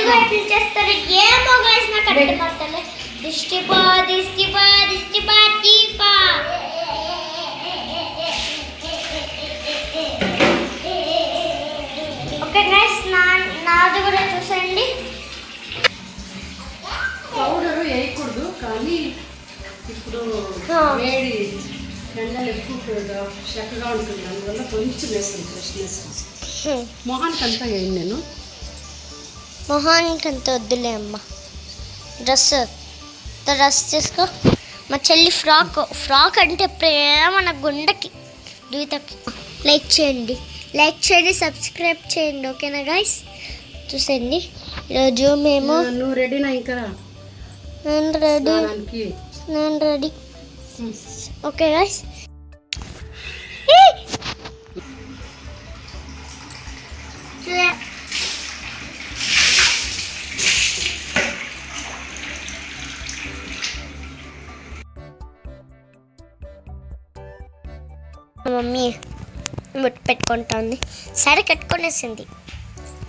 ఎట్లా చేస్తారు ఏమో గైస్ నాకు అర్థం అవుతలే దిష్టిపా దిష్టిపా దిష్టిపా దీపా ఓకే గైస్ నాది కూడా చూసేయండి పౌడరు వేయకూడదు కానీ ఇప్పుడు వేడి ఎండలు ఎక్కువ చక్కగా ఉంటుంది అందువల్ల కొంచెం వేస్తాను ఫ్రెష్నెస్ మొహానికి అంతా వేయండి నేను మొహానికి అంత వద్దులే అమ్మ డ్రెస్ చేసుకో మా చెల్లి ఫ్రాక్ అంటే ప్రేమ నా గుండెకి గీతకి లైక్ చేయండి సబ్స్క్రైబ్ చేయండి ఓకేనా గైస్ చూసేయండి ఈరోజు మేము నువ్వు రెడీనా ఇంకా నేను రెడీ ఓకే గైస్ మమ్మీ బొట్టు పెట్టుకుంటుంది సరే కట్టుకొనేసింది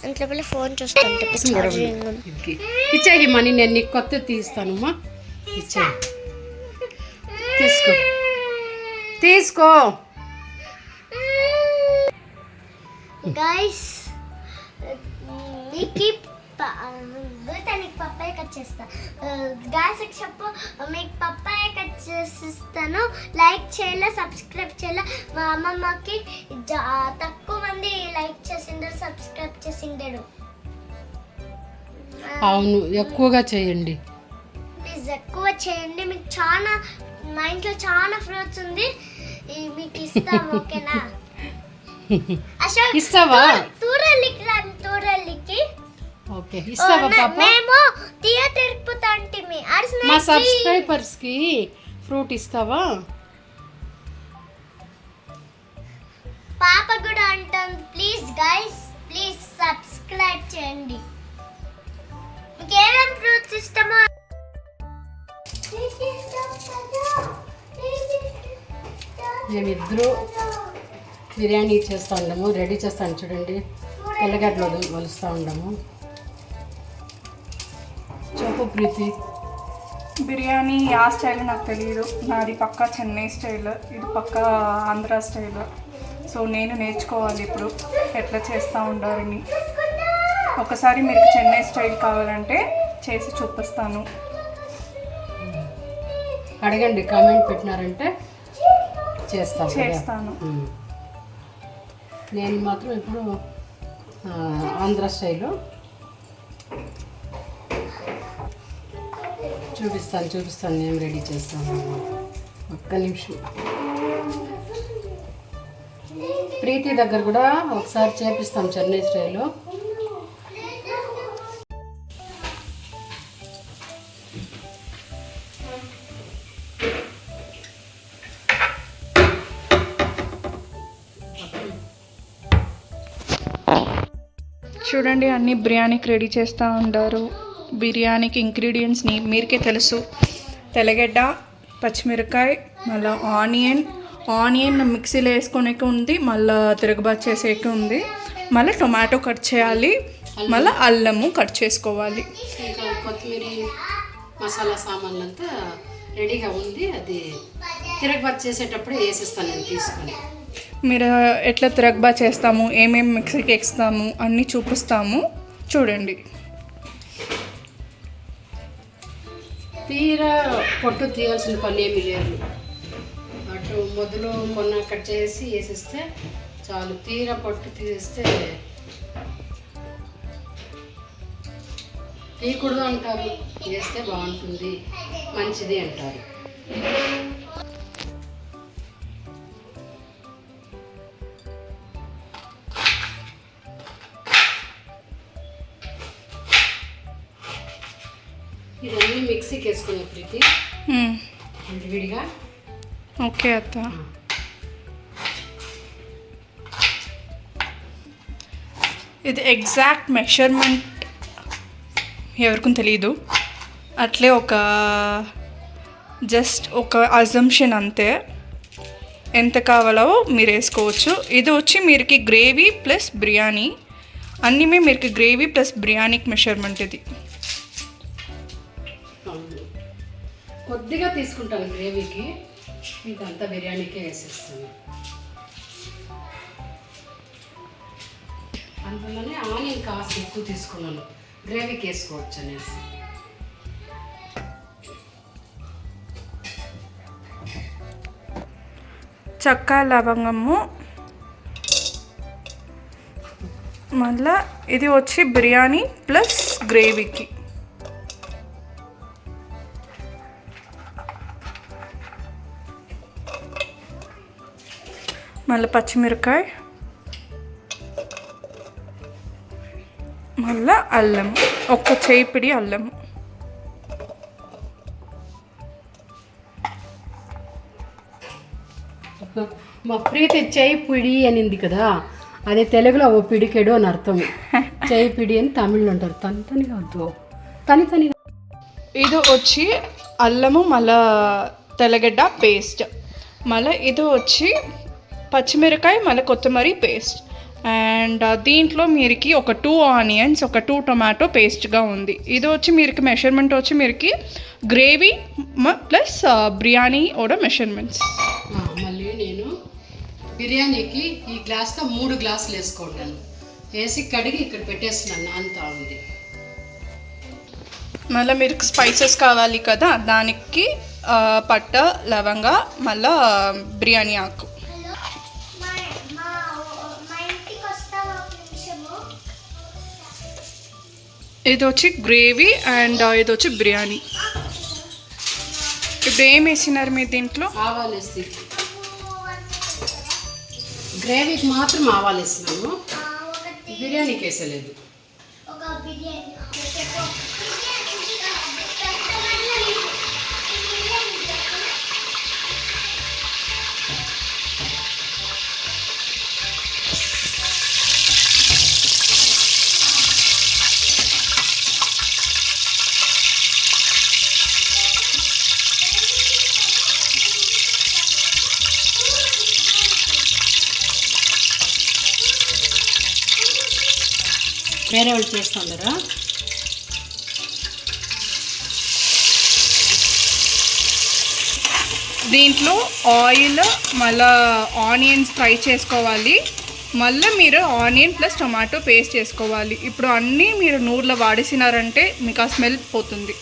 ఇంట్లో ఫోన్ చూస్తుంటే ఇచ్చేయి మనీ నేను నీకు కొత్త తీస్తానమ్మా ఇచ్చేయి తీసుకో గైస్ మీకు తనకి పప్పాయ కట్ చేస్తా గాయస్ చెప్పు మీకు పప్పాయ కట్ చేసిస్తాను లైక్ చేయాలి సబ్స్క్రైబ్ చేయాలి మా అమ్మమ్మకి తక్కువ మంది లైక్ చేసిండారు సబ్స్క్రైబ్ చేసిండారు అవును ఎక్కువగా చేయండి ప్లీజ్ ఎక్కువ చేయండి మీకు చాలా మా ఇంట్లో చాలా ఫ్రూట్స్ ఉంది మీకు ఇస్తాము ఓకేనా ఇస్తావా తూరల్లికి ఓకే ఇస్తావా పాప మేము థియేటర్ పోతాంటిమి మా సబ్స్క్రైబర్స్ కి ఫ్రూట్ ఇస్తావా పాప కూడా అంటుంది ప్లీజ్ గైస్ ప్లీజ్ సబ్స్క్రైబ్ చేయండి మీకు ఏమేం ఫ్రూట్స్ ఇష్టమో మేమిద్దరూ బిర్యానీ చేస్తూ ఉండము రెడీ చేస్తాను చూడండి తెల్లగడ్డలో వలుస్తూ ఉండము చెప్పు ప్రీతి బిర్యానీ ఆ స్టైల్ నాకు తెలియదు నాది పక్కా చెన్నై స్టైల్ ఇది పక్కా ఆంధ్ర స్టైల్ సో నేను నేర్చుకోవాలి ఇప్పుడు ఎట్లా చేస్తూ ఉండాలని ఒకసారి మీకు చెన్నై స్టైల్ కావాలంటే చేసి చూపిస్తాను అడగండి కామెంట్ పెట్టినారంటే చేస్తాను నేను మాత్రం ఇప్పుడు ఆంధ్ర స్టైలు చూపిస్తాను నేను రెడీ చేస్తాను ఒక్క నిమిషం ప్రీతి దగ్గర కూడా ఒకసారి చేపిస్తాం చెన్నై స్టైలు చూడండి అన్ని బిర్యానీకి రెడీ చేస్తూ ఉంటారు బిర్యానీకి ఇంగ్రీడియంట్స్ని మీరుకే తెలుసు తెల్లగడ్డ పచ్చిమిరకాయ మళ్ళీ ఆనియన్ మిక్సీలో వేసుకొనేకి ఉంది మళ్ళీ తిరగబాతు చేసేకి ఉంది మళ్ళీ టొమాటో కట్ చేయాలి మళ్ళీ అల్లము కట్ చేసుకోవాలి ఇంకా కొత్తిమీర మసాలా సామాన్లు అంతా రెడీగా ఉంది అది తిరగబాతు చేసేటప్పుడు వేసేస్తాను నేను తీసుకొని మీరు ఎట్లా తిరగబా చేస్తాము ఏమేమి మిక్సీకి వేస్తాము అన్నీ చూపిస్తాము చూడండి తీరా పొట్టు తీయాల్సిన పని ఏమీ లేదు అటు మొదలు కొన్న కట్ చేసి వేసేస్తే చాలు తీరా పొట్టు తీస్తే తీయకూడదు అంటారు వేస్తే బాగుంటుంది మంచిది అంటారు ఇదన్నీ మిక్సీకి వేసుకునే ప్రీతి విడిగా ఓకే అత్త ఇది ఎగ్జాక్ట్ మెషర్మెంట్ ఎవరికి తెలియదు అట్లే ఒక జస్ట్ ఒక అజంప్షన్ అంతే ఎంత కావాలో మీరు వేసుకోవచ్చు ఇది వచ్చి మీరుకి గ్రేవీ ప్లస్ బిర్యానీ అన్నీ మీరు గ్రేవీ ప్లస్ బిర్యానీకి మెషర్మెంట్ ఇది. కొద్దిగా తీసుకుంటాను గ్రేవీకి, ఇదంతా బిర్యానీకే వేసేస్తాను. అందులోనే ఆనియన్ కాస్త ఎక్కువ తీసుకున్నాను, గ్రేవీకి వేసుకోవచ్చు అనేసి. చెక్క లవంగము, మళ్ళీ ఇది వచ్చి బిర్యానీ ప్లస్ గ్రేవీకి. మళ్ళీ పచ్చిమిరకాయ, మళ్ళీ అల్లం, ఒక్క చేయిపిడి అల్లము. మా ప్రీతి చేయి పిడి అనింది కదా, అదే తెలుగులో ఓ పిడికెడు అని అర్థం. చేయి పిడి అని తమిళ్లో అంటారు. తని కాదు, తని. ఇది వచ్చి అల్లము, మళ్ళా తెల్లగడ్డ పేస్ట్, మళ్ళీ ఇది వచ్చి పచ్చిమిరకాయ, మళ్ళీ కొత్తిమీర పేస్ట్. అండ్ దీంట్లో మీరుకి ఒక 2 ఆనియన్స్, ఒక 2 టొమాటో పేస్ట్గా ఉంది. ఇది వచ్చి మీరుకి మెషర్మెంట్ వచ్చి మీరుకి గ్రేవీ ప్లస్ బిర్యానీ కూడా మెషర్మెంట్స్. మళ్ళీ నేను బిర్యానీకి ఈ గ్లాస్తో 3 గ్లాసులు వేసుకుంటాను. వేసి కడిగి ఇక్కడ పెట్టేస్తున్నాను, అంతా ఉంది. మళ్ళీ మీరు స్పైసెస్ కావాలి కదా, దానికి పట్ట, లవంగ, మళ్ళీ బిర్యానీ ఆకు. ఇది వచ్చి గ్రేవీ అండ్ ఇది వచ్చి బిర్యానీ. ఇప్పుడు ఏం వేసినారు మీరు దీంట్లో? ఆవాలు వేసి, గ్రేవీకి మాత్రం ఆవాలు వేసినాను, బిర్యానీకి వేసలేదు. వేరే వాళ్ళు చేస్తుందరా. దీంట్లో ఆయిల్, మళ్ళీ ఆనియన్స్ ఫ్రై చేసుకోవాలి, మళ్ళీ మీరు ఆనియన్ ప్లస్ టొమాటో పేస్ట్ చేసుకోవాలి. ఇప్పుడు అన్నీ మీరు నూరులో వాడేసినారంటే మీకు ఆ స్మెల్ పోతుంది.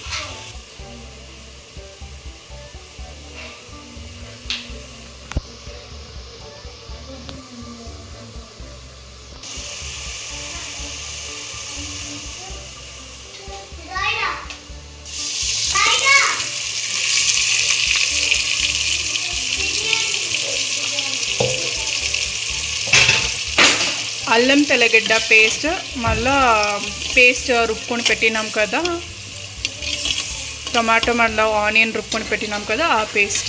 అల్లం తెల్లగడ్డ పేస్ట్, మళ్ళా పేస్ట్ రుబ్బుకొని పెట్టినాం కదా, టొమాటో మళ్ళీ ఆనియన్ రుబ్బుకొని పెట్టినాం కదా, ఆ పేస్ట్.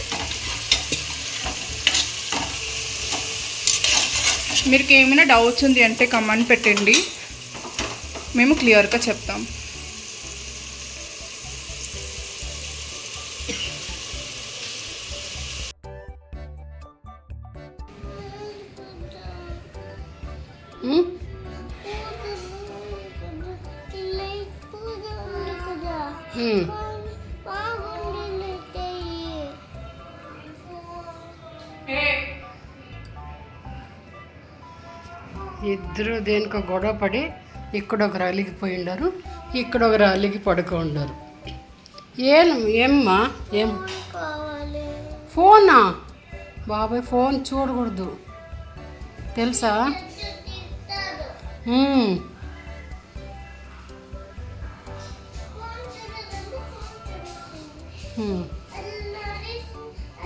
మీకు ఏమైనా డౌట్స్ ఉంది అంటే కమెంట్ పెట్టండి, మేము క్లియర్గా చెప్తాం. ఇద్దరు దేనికో గొడవ పడి ఇక్కడ ఒకరు అలిగిపోయి ఉండారు, ఇక్కడ ఒకరు అలిగి పడుకో ఉండారు. ఏమ్మా ఏం ఫోనా? బాబాయ్ ఫోన్ చూడకూడదు తెలుసా?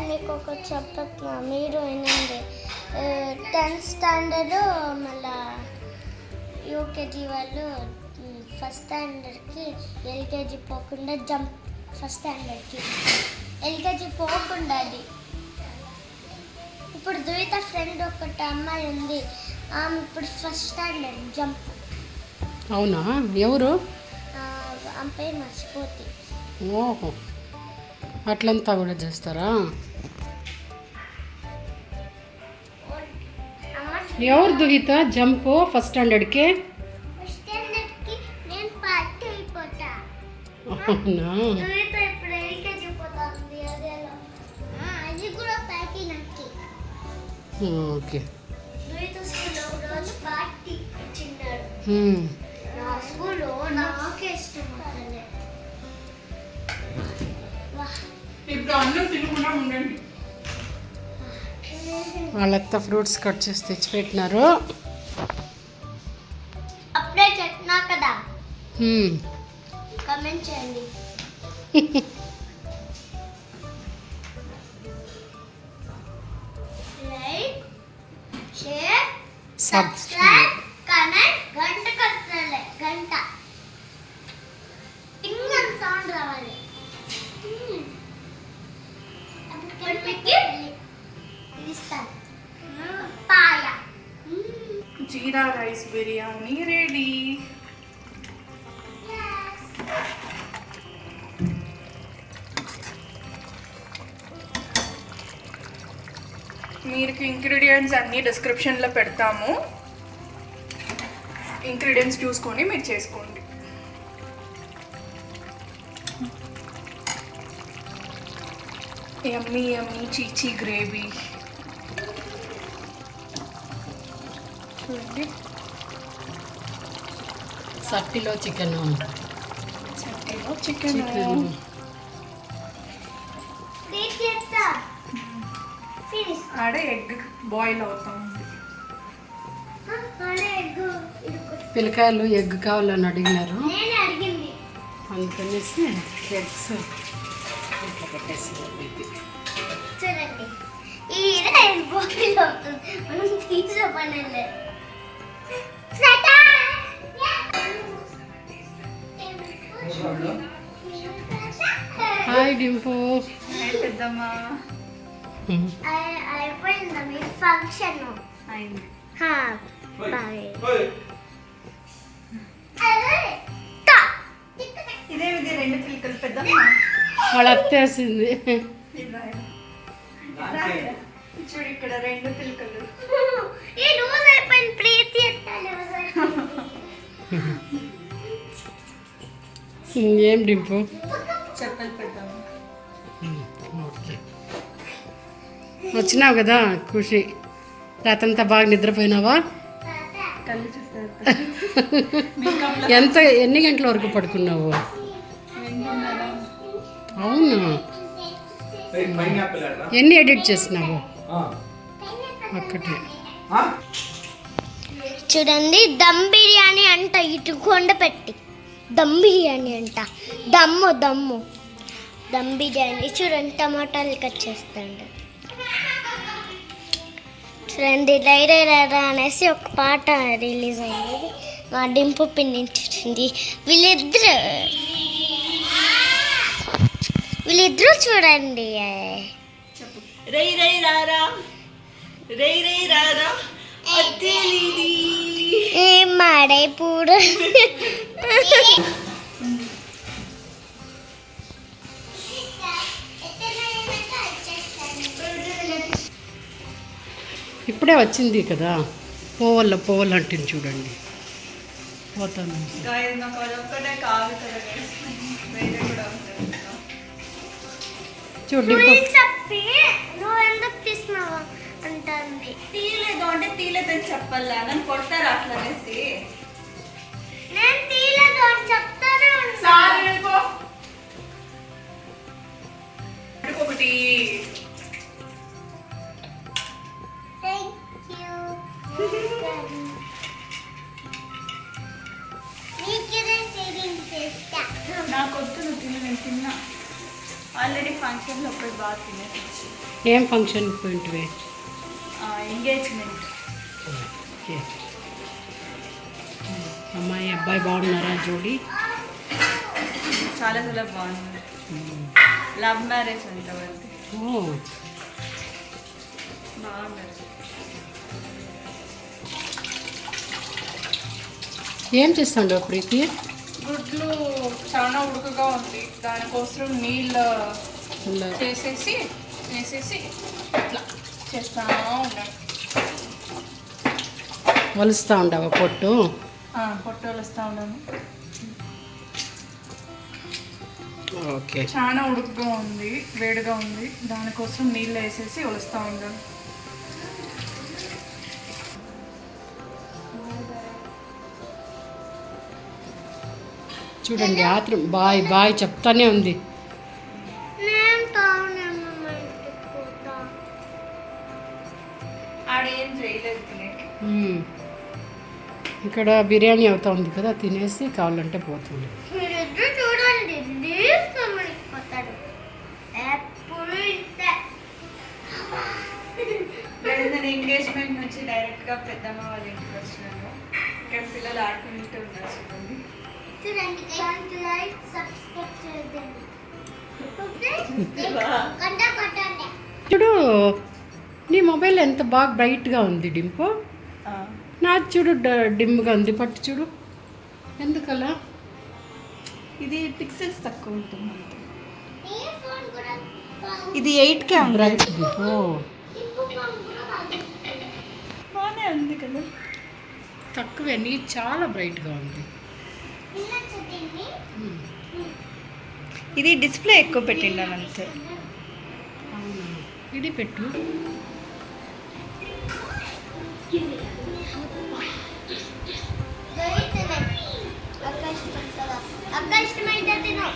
మీకు ఒకటి చెప్పట్లా, మీరు వినండి. 10th స్టాండర్డ్ మళ్ళా యూకేజీ వాళ్ళు ఫస్ట్ స్టాండర్డ్కి ఎల్కేజీ పోకుండా జంప్, ఫస్ట్ స్టాండర్డ్కి ఎల్కేజీ పోకుండా అది. ఇప్పుడు ద్విత ఫ్రెండ్ ఒకటి అమ్మాయి ఉంది, ఆమె ఇప్పుడు ఫస్ట్ స్టాండర్డ్ జంప్. అవునా? ఎవరు? ఆమె పేరు మర్చిపోతే. ఓహో, అట్లంతా కూడా చేస్తారా? ఎవరు దుహిత జంప్ ఫస్ట్ స్టాండర్డ్కి? అవునా దువ్వితో ఇప్పుడు ఎల్కేజీ పోతుంది అదేలా అది కూడా ప్యాకింగ్ నాకు ఓకే. దువ్వితో స్కూల్లో రోజు పార్టీ ఇచ్చినాడు మ్మ్. నా స్కూల్లో నాకే ఇష్టం అసలే ఇప్పుడు అన్నం తినకుండా ఉండండి. వాళ్ళంతా ఫ్రూట్స్ కట్ చేసి తెచ్చిపెట్టినారు. అప్పుడే చెప్పినా కదా మ్మ్. కమెంట్ చేయండి. లైక్ షేర్ సబ్స్క్రైబ్ కమెంట్ గంట కొట్టాలి గంట టింగ్ సౌండ్ రావాలి. అప్పుడు మీకు ఇది ఇస్తాను పాయ. జీరా రైస్ బిర్యానీ రెడీ. మీకు ఇంగ్రీడియంట్స్ అన్నీ డిస్క్రిప్షన్లో పెడతాము. ఇంగ్రీడియంట్స్ చూసుకొని మీరు చేసుకోండి. యమ్మీ యమ్మీ చీచీ గ్రేవీ చూడండి. సట్టిలో చికెన్ చట్నీలో చికెన్. ప్లీజ్ చేస్తా ఫినిష్ ఆడ ఎగ్ బాయిల్ అవుతా ఉంది. అనే ఎగ్ పిల్లకాయలు ఎగ్ కావాలని అడిగినారు, నేను అడిగింది. అందుకనేసి ఎగ్స్ ఇట్లా పెట్టేసి చూడండి ఈ రైస్ బాయిల్ అవుతుంది, మనం తీసే పని లేదు. హాయ్ డింపు. పెద్దమ్మా అయిపోయిందా మీ ఫంక్షన్? అయింది. ఇదేమిది రెండు పిల్లకలు పెద్దమ్మ వాళ్ళ అత్తేసింది. చూడు ఇక్కడ రెండు పిల్లకలు. ఈ లూజ్ అయిపోయింది ప్రీతి ఎట్లా లూజ్ అయిపోయింది. ఏం డింపు? చెప్పలు పెద్దమ్మ. ఓకే, వచ్చినావు కదా ఖుషి. రాత్రంతా బాగా నిద్రపోయినావా? కళ్ళు చూస్తారు. ఎన్ని గంటల వరకు పడుకున్నావు? అవునా, ఎన్ని ఎడిట్ చేసినావు? ఒక్కటి. చూడండి దమ్ బిర్యానీ అంట, ఇటు కొండ పెట్టి దమ్ బిర్యానీ అంట. దమ్ము దమ్ బిర్యానీ. చూడండి టమాటాలు కట్ చేస్తాండి. చూడండి రై రై రా అనేసి ఒక పాట రిలీజ్ అయింది, మా డింపు పిన్నించింది. వీళ్ళిద్దరూ చూడండి. రై రై రారా రై రై రారా అత్తేలిది. ఏం మాడే పూడు. ఇప్పుడే వచ్చింది కదా, పోవల్ల అంటుంది చూడండి. పోతాను. గాయస్ నాకు అదొక్కటే కాదు కదా, వేరే కూడా ఉంటుంది. చూడండి చెప్పి నువ్వు ఎందుకు తీసినావు అంటుంది. తీయలేదు అంటే తీయలేదని చెప్పాలా, నన్ను కొడతారు అట్లా అనేసి. నేను తీయలేదు అని చెప్తానే ఉన్నా. ఒకటి థ్యాంక్ యూ. నీకే సేవింగ్ చేస్తా. నాకు వద్దు, నువ్వు తిని నేను తిన్నా. ఆల్రెడీ ఫంక్షన్లో ఒకటి బాగా తినేసి. ఏం ఫంక్షన్ పోయింటివి? ఎంగేజ్మెంట్. ఓకే, అమ్మాయి అబ్బాయి బాగున్నారా జోడి? చాలా చాలా బాగుంది. లవ్ మ్యారేజ్ అంట వాళ్ళది. ఓ, బాగున్నారు. ఏం చేస్తాండో ప్రీతి? గుడ్లు చాలా ఉడకగా ఉంది, దానికోసం నీళ్ళు వేసేసి ఇట్లా చేస్తా ఉన్నాను. వలుస్తూ ఉండవా పొట్టు? పొట్టోలు వస్తూ ఉన్నాను. ఓకే. చాలా ఉడుకుగా ఉంది, వేడిగా ఉంది, దానికోసం నీళ్ళు వేసేసి ఒలుస్తూ ఉన్నాను. చూడండి ఆత్రం బాయ్ బాయ్ చెప్తానే ఉంది. నేను తాను మా ఇంటికి పోతా. ఆడేం చేయలేదు తినేకి. ఇక్కడ బిర్యానీ అవుతా ఉంది కదా, తినేసి కావాలంటే పోతుంది. మీరిద్దరు చూడండి, ప్లీజ్ కమ్మడికి పోతాడు ఎప్పుడు ఇంతే. నేను ఎంగేజ్మెంట్ నుంచి డైరెక్ట్గా పెద్దమ్మ వాళ్ళ ఇంటికి వచ్చినాను. ఇక్కడ పిల్లలు ఆడుకుంటూ ఉన్నారు చూడండి. చూడండి, లైక్ సబ్స్క్రైబ్ చేయండి. గంట కొట్టండి. చూడు నీ మొబైల్ ఎంత బాగా బ్రైట్గా ఉంది డింపు. నాది చూడు డిమ్గా ఉంది. పట్టు చూడు ఎందుకలా. ఇది పిక్సెల్స్ తక్కువ ఉంటుంది. ఈ ఫోన్ కూడా ఇది 8K బ్రైట్. ఓ ఇంకో ఫోన్ కూడా బాగానే ఉంది కదా. తక్కువే, నీ చాలా బ్రైట్గా ఉంది. ఇలా చూడండి. ఇది డిస్ప్లే ఎక్కువ పెట్టిండాను అంతే. అవునా, ఇది పెట్టు. అక్క ఇష్టమైతే తిను.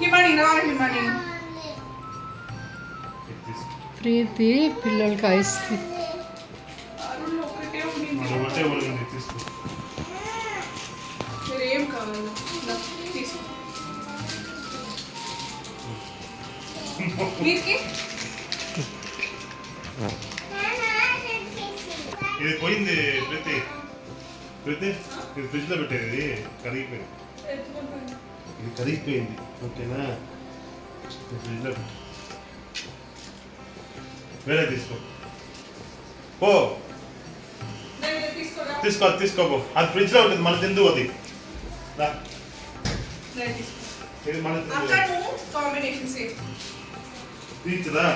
హిమాని రా హిమాని. ప్రీతి పిల్లలకి ఐస్ క్రీమ్. ఏం కావాలి తీసుకో. ఇది పోయింది ప్రతి ప్రతి ఇది ఫ్రిడ్జ్లో పెట్టేది, ఇది కరిగిపోయింది. ఇది కరిగిపోయింది ఓకేనా. ఫ్రిడ్జ్లో వేరే తీసుకో పో, తీసుకోపో. అది ఫ్రిడ్జ్లో ఉంటుంది, మన తిందు అది. ఇది మన తీర్చుదా.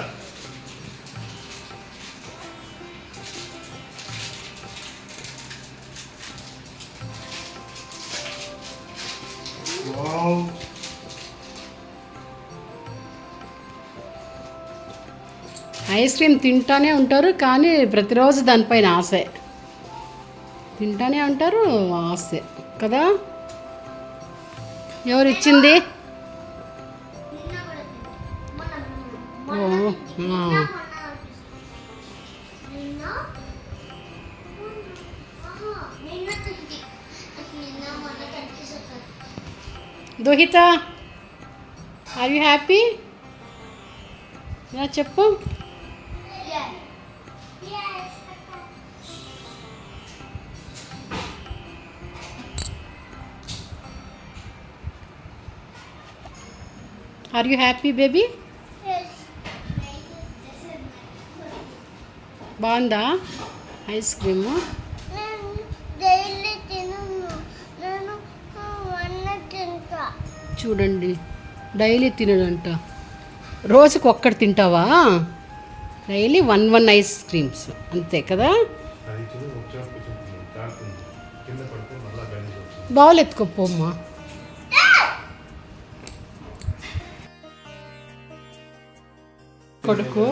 వావ్, ఐస్ క్రీమ్ తింటానే ఉంటారు కానీ ప్రతిరోజు దానిపైన ఆశే. తింటానే ఉంటారు, ఆశే కదా. ఎవరు ఇచ్చింది? ఓ, దోహిత ఆర్ యూ హ్యాపీ? చెప్పు. Are you happy baby? బాగుందా ఐస్ క్రీము? చూడండి డైలీ తినడంట. రోజుకు ఒక్కటి తింటావా? డైలీ 1 ఐస్ క్రీమ్స్ అంతే కదా. బౌల్ ఎత్తుకోపోమ్మా. కొడుకు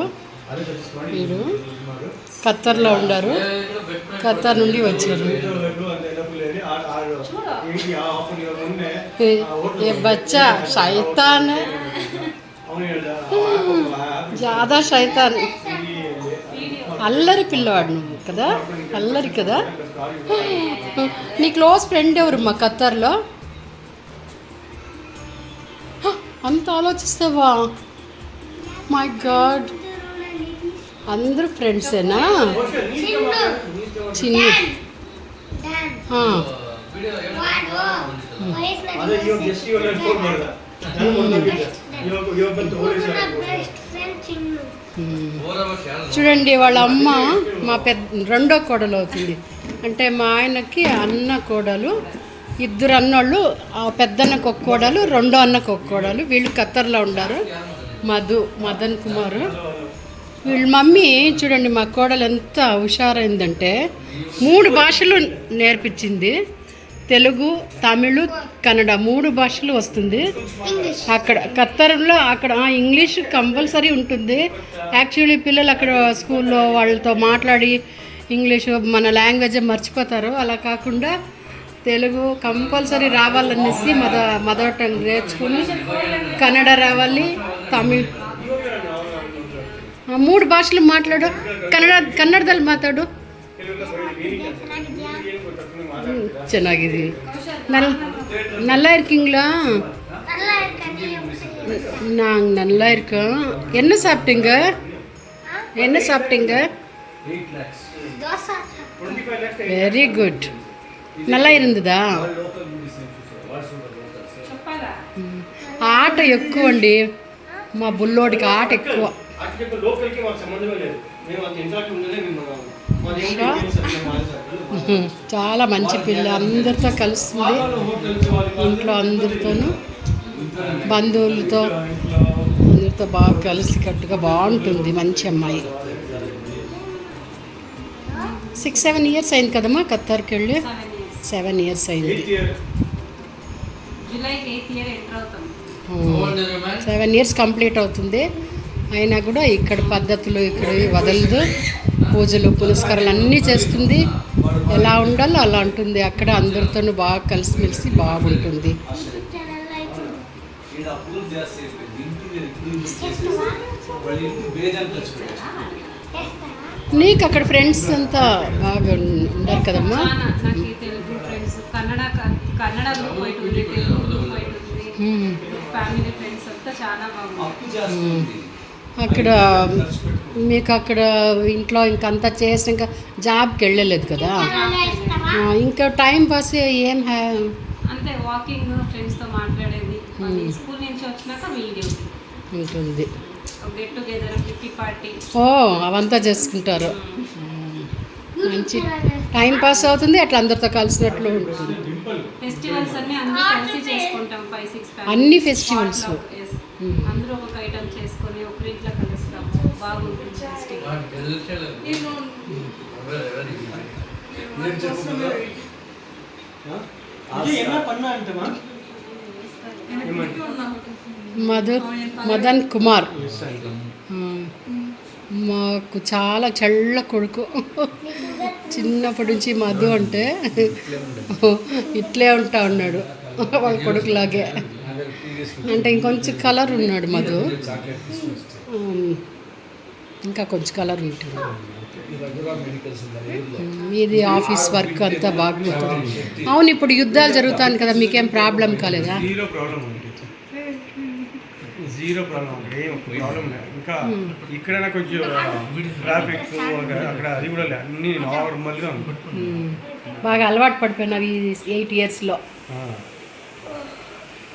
మీరు ఖత్తర్లో ఉండారు, ఖత్తర్ నుండి వచ్చారు. ఏ బచ్చా శైతాన్, జాదా శైతాన్. అల్లరి పిల్లవాడు నువ్వు కదా, అల్లరి కదా. నీ క్లోజ్ ఫ్రెండ్ ఎవరు మా ఖత్తర్లో? అంత ఆలోచిస్తావా? మై గాడ్, అందరూ ఫ్రెండ్సేనా? చిన్న చూడండి వాళ్ళ అమ్మ మా రెండో కోడలు అవుతుంది. అంటే మా ఆయనకి అన్న కోడలు ఇద్దరు అన్నోళ్ళు, ఆ పెద్దన్నకు ఒక కోడలు, రెండో అన్నకు ఒక కోడలు. వీళ్ళు ఖత్తర్లో ఉన్నారు. మదన్ కుమార్. వీళ్ళ మమ్మీ చూడండి, మా కోడలు ఎంత హుషారైందంటే 3 భాషలు నేర్పించింది. తెలుగు, తమిళ్, కన్నడ 3 భాషలు వస్తుంది. అక్కడ ఖత్తర్లో అక్కడ ఇంగ్లీష్ కంపల్సరీ ఉంటుంది. యాక్చువల్లీ పిల్లలు అక్కడ స్కూల్లో వాళ్ళతో మాట్లాడి ఇంగ్లీషు మన లాంగ్వేజ్ మర్చిపోతారు. అలా కాకుండా తెలుగు కంపల్సరీ రావాలనేసి మదర్ టంగ్ నేర్చుకుని కన్నడ రావాలి, తమిళ్ 3 ಭಾಷೆಲು ಮಾತಾಡು. ಕನ್ನಡದಲ್ಲಿ ಮಾತಾಡು. ಚೆನ್ನಾಗಿದೆ. நல்லா இருக்கீங்களா? நாங்கள் நல்லா இருக்கோம். என்ன சாப்பிட்டீங்க? Very good. நல்லா இருந்தదా? ఆట ఎక్కువ అండి, మా బుల్లోడికి ఆట ఎక్కువ. చాలా మంచి పిల్ల, అందరితో కలుస్తుంది. ఇంట్లో అందరితోనూ, బంధువులతో అందరితో బాగా కలిసికట్టుగా బాగుంటుంది. మంచి అమ్మాయి. 6-7 ఇయర్స్ అయింది కదమ్మా ఖత్తర్కి వెళ్ళి. 7 ఇయర్స్ అయింది. 7 ఇయర్స్ కంప్లీట్ అవుతుంది. అయినా కూడా ఇక్కడ పద్ధతులు ఇక్కడ వదలదు. పూజలు పునస్కారాలు అన్నీ చేస్తుంది. ఎలా ఉండాలో అలా ఉంటుంది. అక్కడ అందరితోనూ బాగా కలిసిమెలిసి బాగుంటుంది. నీకు అక్కడ ఫ్రెండ్స్ అంతా బాగా ఉన్నారు కదమ్మా? అక్కడ మీకు అక్కడ ఇంట్లో ఇంకంతా చేసి ఇంకా జాబ్కి వెళ్ళలేదు కదా, ఇంకా టైం పాస్ ఏం అంతే, వాకింగ్, ఫ్రెండ్స్తో మాట్లాడేది. స్కూల్ నుంచి వచ్చినాక వీడియో ఉంటుంది. గెట్ టుగెదర్, కిట్టి పార్టీ, అవంతా చేసుకుంటారు. మంచి టైం పాస్ అవుతుంది. అట్లా అందరితో కలిసినట్లు ఉంటుంది. ఫెస్టివల్స్ అన్ని అందరూ కలిసి చేసుకుంటాం. 5-6 అన్ని ఫెస్టివల్స్ అందరూ ఒక ఐటమ్ చేసుకొని ఒకరింట్లో కలుస్తాము. బాగుంటుంది మదన్ కుమార్ మాకు చాలా చల్ల కొడుకు. చిన్నప్పటి నుంచి మధు అంటే ఇట్లే ఉంటా ఉన్నాడు, వాళ్ళ కొడుకులాగే. అంటే ఇంకొంచెం కలర్ ఉన్నాడు మధు, ఇంకా కొంచెం కలర్ ఉంటుంది. మీది ఆఫీస్ వర్క్ అంతా బాగుపోతుంది. అవును, ఇప్పుడు యుద్ధాలు జరుగుతాను కదా, మీకేం ప్రాబ్లం కాలేదా? జీరో ప్రాబ్లం, ఏం ప్రాబ్లం లేదు. ఇంకా ఇక్కడ కొంచెం ట్రాఫిక్ అక్కడ అది కూడా లేదు, అన్నీ నార్మల్గా ఉంది. బాగా అలవాటు పడిపోయినావు ఈ 8 ఇయర్స్లో.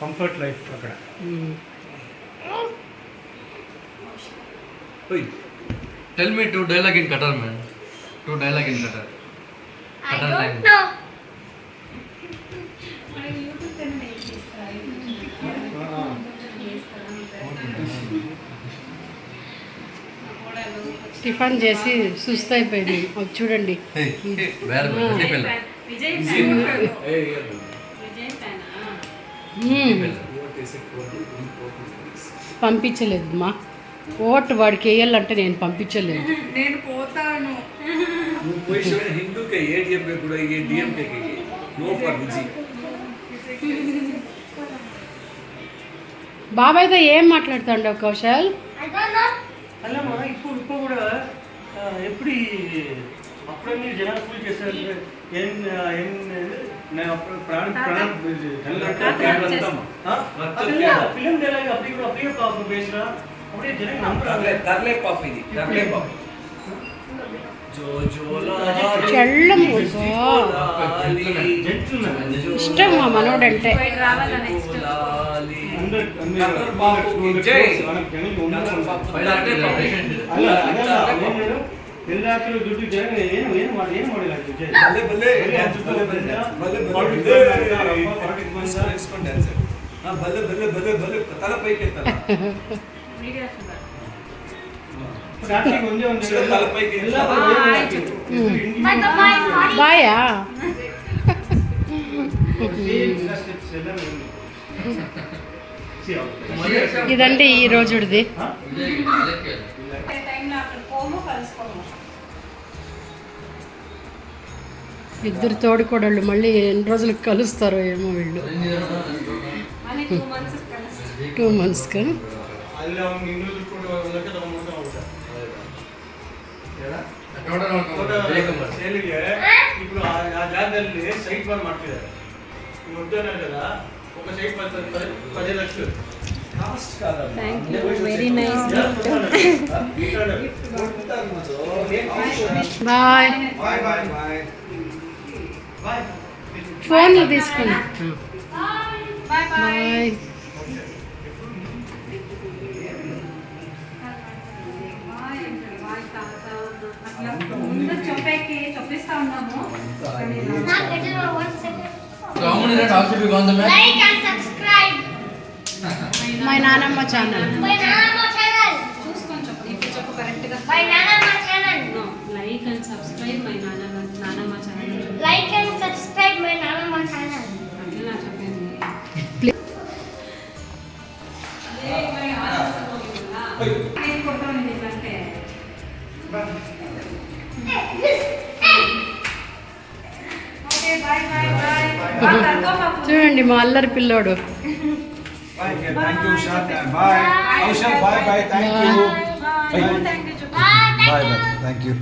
కంఫర్ట్ లైఫ్ అక్కడ. Tell me 2 dialogue in Qatar, man. 2 dialogue in Qatar. Qatar language. Tiffin చేసి సుస్థ అయిపోయింది. చూడండి, పంపించలేదు మా ఓటు వాడికి వేయాలంటే నేను పంపించలేదు. నేను పోతాను. బాబాయ్తో ఏం మాట్లాడుతాండో కౌశల్? అల్లమ్మా ఇప్పుడు కూడా ఎప్పుడు అప్పుడే మీరు జనాలు ఫుల్ చేశారు. ఫిలిం డైలాగ్ అప్పుడే పాపం వేసిన అప్పుడే చెల్లం ఇష్టం మా మనోడంటే. ಎಲ್ಲಾದ್ರೂ ದುಡ್ಡು ಜಾಗ ಏನು ಮಾಡಿಲ್ಲ ಬಲ್ಲೆ ಡ್ಯಾನ್ಸ್ ಬಲ್ಲೆ ತಲ ಪೈకి ಎತ್ತಲ್ಲ వీడియో ಸ್ಟಾರ್ಟಿಂಗ್ ಒಂದೇ ಒಂದು ತಲ ಪೈకి ಎಲ್ಲ బాయా స్టెప్స్ ಎಲ್ಲ ఇదండి ఈ రోజుడిది. టైంలో అక్కడ పోము కలుసుకోము. ఇద్దరు తోడుకోడళ్ళు మళ్ళీ ఎన్ని రోజులకు కలుస్తారో ఏమో వీళ్ళు. మళ్ళీ 2 months కలుస్తాం. 2 monthsకా? ಅಲ್ಲಿ ಅವ್ನು ಇನ್ನೂರು ಕೂಡ ಹೋಗಕ್ಕೆ ಸೇಲಿಗೆ ఇప్పుడు ఆ జాగాದಲ್ಲಿ సైట్ బార్ ಮಾಡ್ತಿದ್ದಾರೆ. ఈ వద్దన్నారు కదా, ఒక సైట్ 10 లక్షలు కాస్ట్ కాదా? Thank you very nice boy. Bye bye bye bye. ఫోన్లు తీసుకోండి. Bye bye. బాయ్. అట్లా ముందు చొప్పిస్తా ఉన్నాము. So how many rate also be on the match? Like and subscribe. My నానమ్మ ఛానల్. My Nana channel. చూసుకొని చెప్పు, ఇప్పుడు చెప్పు కరెక్ట్గా. My Nana channel. Like and subscribe my నానమ్మ channel. Like and subscribe my Nana channel. అట్లా నా చెప్పింది. నేను కొడతాను ఇదంటే. Okay bye bye bye. చూడండి మా అల్లరి పిల్లోడు. బాయ్ థ్యాంక్ యూ షాట్ bye Aushadh bye bye thank you thank you చెప్పు. Bye. Thank bye you. Bye thank you